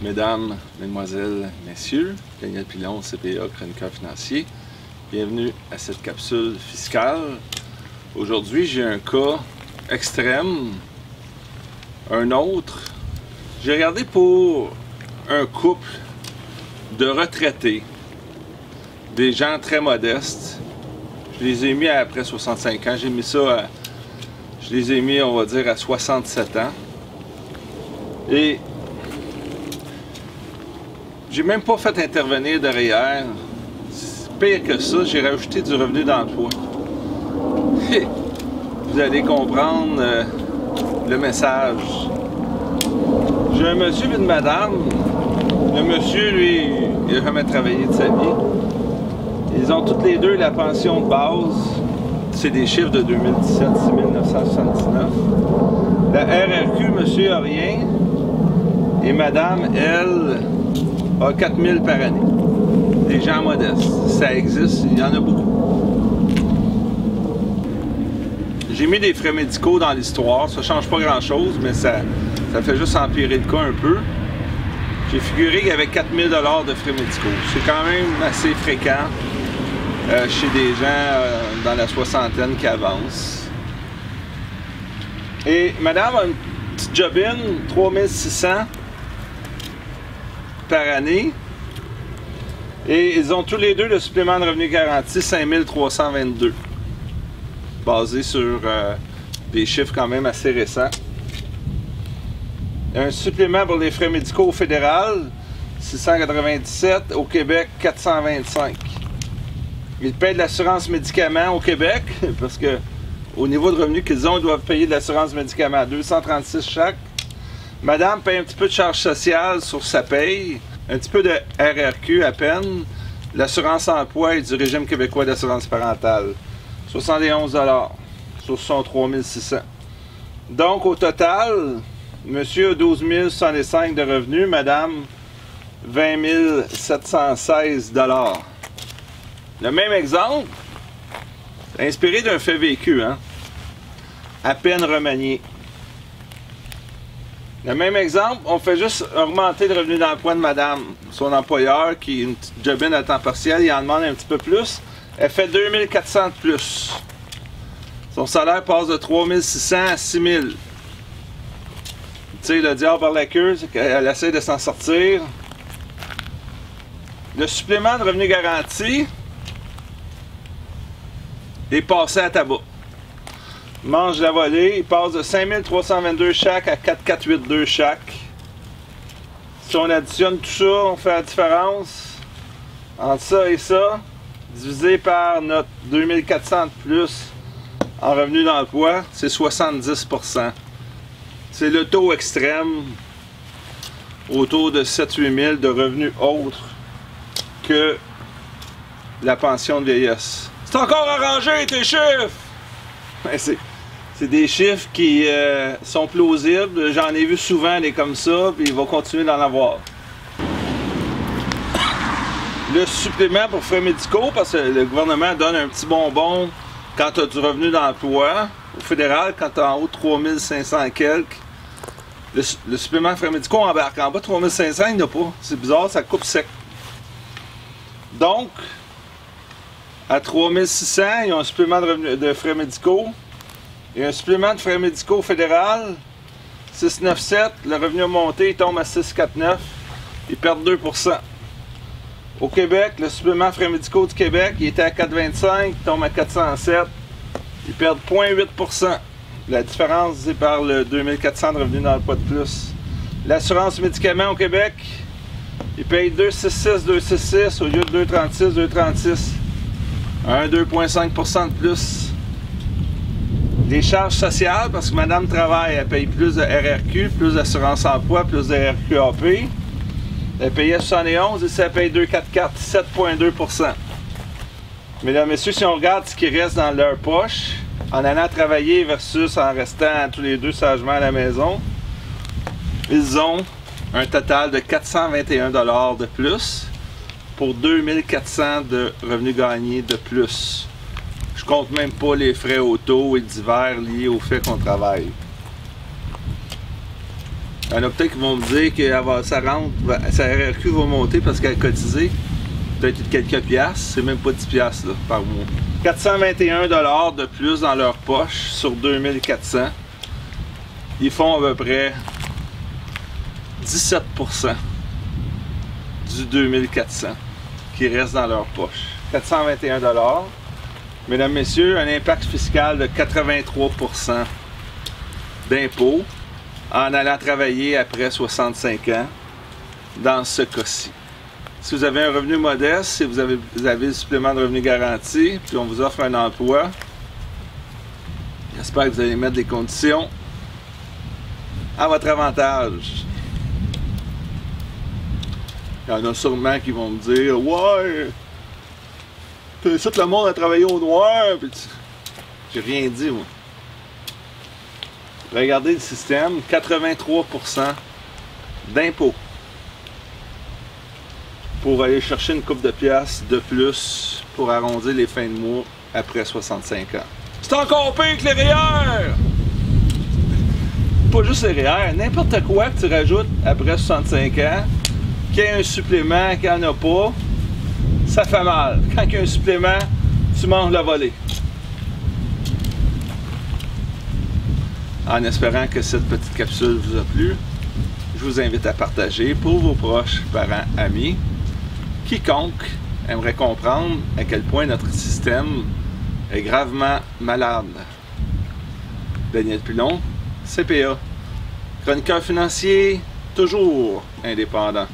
Mesdames, Mesdemoiselles, Messieurs, Daniel Pilon, CPA, chroniqueur financier. Bienvenue à cette capsule fiscale. Aujourd'hui, j'ai un cas extrême, un autre. J'ai regardé pour un couple de retraités, des gens très modestes. Je les ai mis à après 65 ans. J'ai mis ça je les ai mis, on va dire, à 67 ans. Et j'ai même pas fait intervenir derrière. Pire que ça, j'ai rajouté du revenu d'emploi. Vous allez comprendre le message. J'ai un monsieur et une madame. Le monsieur, lui, il n'a jamais travaillé de sa vie. Ils ont toutes les deux la pension de base. C'est des chiffres de 2017, 6979. La RRQ, monsieur, a rien. Et madame, elle, a 4000 par année. Des gens modestes. Ça existe, il y en a beaucoup. J'ai mis des frais médicaux dans l'histoire. Ça ne change pas grand-chose, mais ça fait juste empirer le cas un peu. J'ai figuré qu'il y avait 4000 $ de frais médicaux. C'est quand même assez fréquent chez des gens dans la soixantaine qui avancent. Et madame a une petite jobine, 3600 par année. Et ils ont tous les deux le supplément de revenu garanti 5322. Basé sur des chiffres quand même assez récents. Un supplément pour les frais médicaux au fédéral, 697. Au Québec, 425. Ils payent de l'assurance médicaments au Québec, parce que au niveau de revenus qu'ils ont, ils doivent payer de l'assurance médicaments, 236 chaque. Madame paye un petit peu de charge sociale sur sa paye, un petit peu de RRQ à peine, l'assurance emploi et du régime québécois d'assurance parentale, 71 $ sur son 3600. Donc au total, monsieur a 12 065 de revenus, madame 20 716 $. Le même exemple, inspiré d'un fait vécu, hein? À peine remanié. Le même exemple, on fait juste augmenter le revenu d'emploi de madame. Son employeur, qui est une petite jobine à temps partiel, il en demande un petit peu plus. Elle fait 2400 de plus. Son salaire passe de 3600 à 6000. Tu sais, le diable par la queue, c'est qu'elle essaie de s'en sortir. Le supplément de revenu garanti est passé à tabac. Mange la volée, il passe de 5322 chaque à 4482 chaque. Si on additionne tout ça, on fait la différence entre ça et ça, divisé par notre 2400 de plus en revenu d'emploi, c'est 70%. C'est le taux extrême, autour de 7-8 000 de revenus autres que la pension de vieillesse. C'est encore arrangé tes chiffres! Ben, c'est des chiffres qui sont plausibles. J'en ai vu souvent des comme ça, puis il va continuer d'en avoir. Le supplément pour frais médicaux, parce que le gouvernement donne un petit bonbon quand tu as du revenu d'emploi. Au fédéral, quand tu as en haut de 3500 quelques, le supplément de frais médicaux embarque. En bas de 3500, il n'y en a pas. C'est bizarre, ça coupe sec. Donc, à 3600, ils ont un supplément de frais médicaux. Et un supplément de frais médicaux fédéral, 697, le revenu a monté, il tombe à 649, ils perdent 2%. Au Québec, le supplément de frais médicaux du Québec, il était à 425, il tombe à 407, ils perdent 0,8%. La différence, c'est par le 2400 de revenu d'emploi de plus. L'assurance médicaments au Québec, ils payent 266, 266 au lieu de 236, 236. 2,5% de plus. Les charges sociales, parce que madame travaille, elle paye plus de RRQ, plus d'assurance emploi, plus de RQAP. Elle payait 71 et ça paye 244, 7,2%. Mesdames, messieurs, si on regarde ce qui reste dans leur poche, en allant travailler versus en restant tous les deux sagement à la maison, ils ont un total de 421 $ de plus pour 2400 de revenus gagnés de plus. Je compte même pas les frais auto et divers liés au fait qu'on travaille. Il y en a peut-être qui vont me dire que sa RRQ va monter parce qu'elle a cotisé peut-être quelques piastres, c'est même pas 10 piastres là, par mois. 421 $ de plus dans leur poche sur 2400. Ils font à peu près 17% du 2400 qui reste dans leur poche. 421 $. Mesdames, messieurs, un impact fiscal de 83% d'impôts en allant travailler après 65 ans dans ce cas-ci. Si vous avez un revenu modeste, si vous avez le supplément de revenu garanti, puis on vous offre un emploi, j'espère que vous allez mettre des conditions à votre avantage. Il y en a sûrement qui vont me dire « Ouais, t'incites le monde à travailler au noir. » J'ai rien dit, moi. Regardez le système, 83% d'impôts pour aller chercher une coupe de piastres de plus pour arrondir les fins de mois après 65 ans. C'est encore pire que les REER! Pas juste les REER, n'importe quoi que tu rajoutes après 65 ans, qu'il y ait un supplément, qu'il n'y en a pas, ça fait mal. Quand il y a un supplément, tu manges la volée. En espérant que cette petite capsule vous a plu, je vous invite à partager pour vos proches, parents, amis. Quiconque aimerait comprendre à quel point notre système est gravement malade. Daniel Pilon, CPA, chroniqueur financier, toujours indépendant.